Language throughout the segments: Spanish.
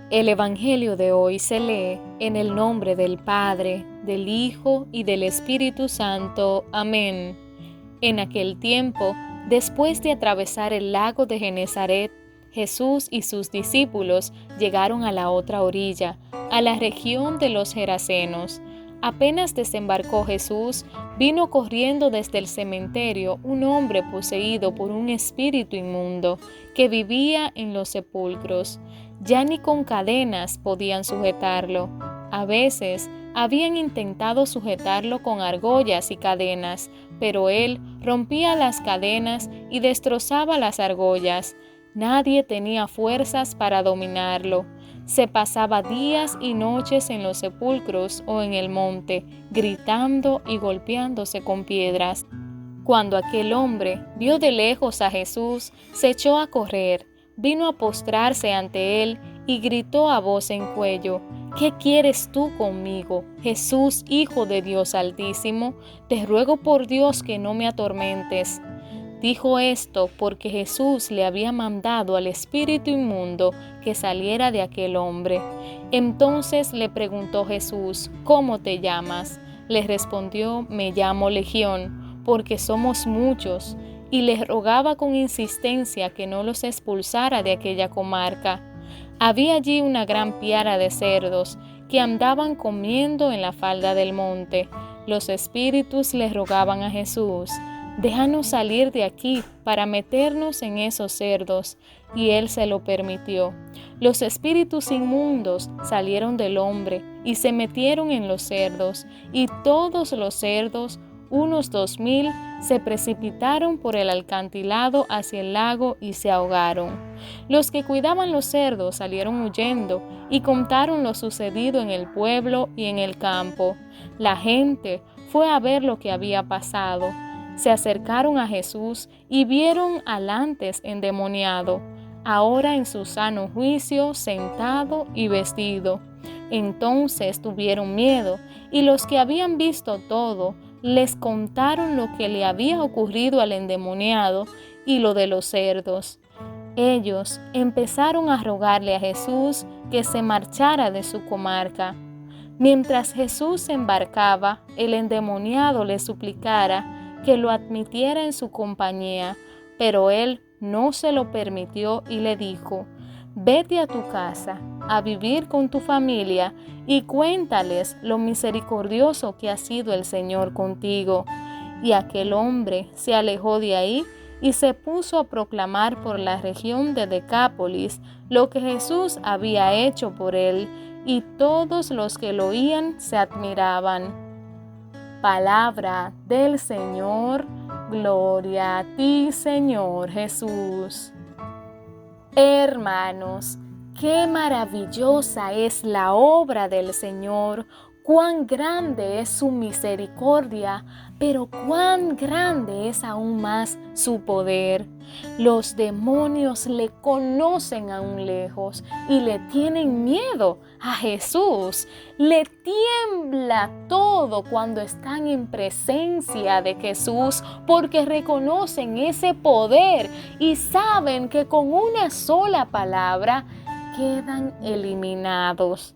El Evangelio de hoy se lee en el nombre del Padre, del Hijo y del Espíritu Santo. Amén. En aquel tiempo, después de atravesar el lago de Genezaret, Jesús y sus discípulos llegaron a la otra orilla, a la región de los Gerasenos. Apenas desembarcó Jesús, vino corriendo desde el cementerio un hombre poseído por un espíritu inmundo que vivía en los sepulcros. Ya ni con cadenas podían sujetarlo. A veces habían intentado sujetarlo con argollas y cadenas, pero él rompía las cadenas y destrozaba las argollas. Nadie tenía fuerzas para dominarlo. Se pasaba días y noches en los sepulcros o en el monte, gritando y golpeándose con piedras. Cuando aquel hombre vio de lejos a Jesús, se echó a correr, vino a postrarse ante él y gritó a voz en cuello: ¿Qué quieres tú conmigo, Jesús, Hijo de Dios Altísimo? Te ruego por Dios que no me atormentes. Dijo esto porque Jesús le había mandado al espíritu inmundo que saliera de aquel hombre. Entonces le preguntó Jesús: ¿Cómo te llamas? Le respondió: Me llamo Legión, porque somos muchos. Y les rogaba con insistencia que no los expulsara de aquella comarca. Había allí una gran piara de cerdos que andaban comiendo en la falda del monte. Los espíritus les rogaban a Jesús: déjanos salir de aquí para meternos en esos cerdos. Y él se lo permitió. Los espíritus inmundos salieron del hombre y se metieron en los cerdos, y todos los cerdos, unos 2000, se precipitaron por el acantilado hacia el lago y se ahogaron. Los que cuidaban los cerdos salieron huyendo y contaron lo sucedido en el pueblo y en el campo. La gente fue a ver lo que había pasado. Se acercaron a Jesús y vieron al antes endemoniado, ahora en su sano juicio, sentado y vestido. Entonces tuvieron miedo, y los que habían visto todo les contaron lo que le había ocurrido al endemoniado y lo de los cerdos. Ellos empezaron a rogarle a Jesús que se marchara de su comarca. Mientras Jesús se embarcaba, el endemoniado le suplicara que lo admitiera en su compañía, pero él no se lo permitió y le dijo: vete a tu casa, a vivir con tu familia y cuéntales lo misericordioso que ha sido el Señor contigo. Y aquel hombre se alejó de ahí y se puso a proclamar por la región de Decápolis lo que Jesús había hecho por él, y todos los que lo oían se admiraban. Palabra del Señor. Gloria a ti, Señor Jesús. Hermanos, qué maravillosa es la obra del Señor, cuán grande es su misericordia, pero cuán grande es aún más su poder. Los demonios le conocen aún lejos y le tienen miedo a Jesús. Le tiembla todo cuando están en presencia de Jesús, porque reconocen ese poder y saben que con una sola palabra quedan eliminados.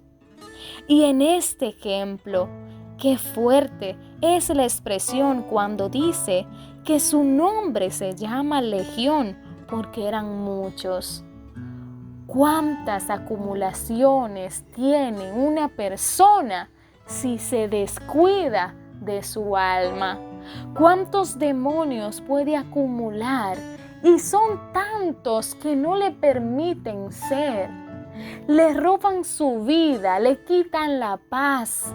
Y en este ejemplo, qué fuerte es la expresión cuando dice que su nombre se llama Legión, porque eran muchos. ¿Cuántas acumulaciones tiene una persona si se descuida de su alma? ¿Cuántos demonios puede acumular? Y son tantos que no le permiten ser. Le roban su vida, le quitan la paz.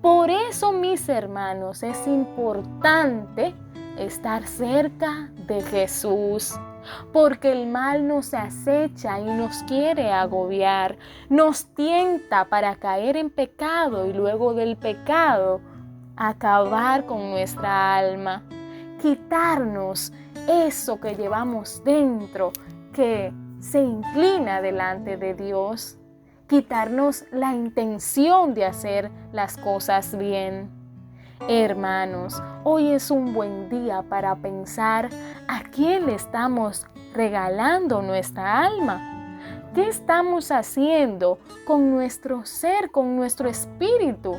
Por eso, mis hermanos, es importante estar cerca de Jesús, porque el mal nos acecha y nos quiere agobiar, nos tienta para caer en pecado y luego del pecado acabar con nuestra alma, quitarnos eso que llevamos dentro, que se inclina delante de Dios, quitarnos la intención de hacer las cosas bien. Hermanos, hoy es un buen día para pensar a quién le estamos regalando nuestra alma. ¿Qué estamos haciendo con nuestro ser, con nuestro espíritu?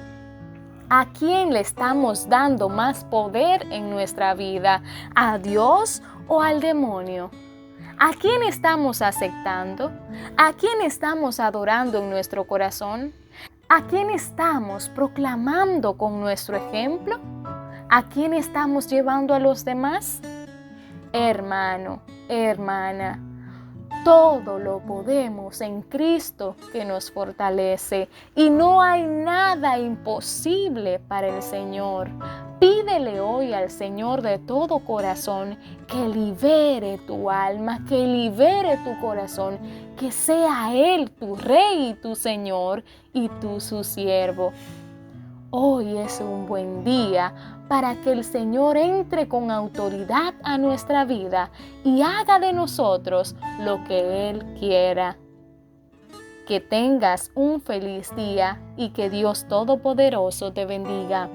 ¿A quién le estamos dando más poder en nuestra vida? ¿A Dios o al demonio? ¿A quién estamos aceptando? ¿A quién estamos adorando en nuestro corazón? ¿A quién estamos proclamando con nuestro ejemplo? ¿A quién estamos llevando a los demás? Hermano, hermana, todo lo podemos en Cristo que nos fortalece y no hay nada imposible para el Señor. Pídele hoy al Señor de todo corazón que libere tu alma, que libere tu corazón, que sea Él tu Rey y tu Señor y tú su siervo. Hoy es un buen día para que el Señor entre con autoridad a nuestra vida y haga de nosotros lo que Él quiera. Que tengas un feliz día y que Dios Todopoderoso te bendiga.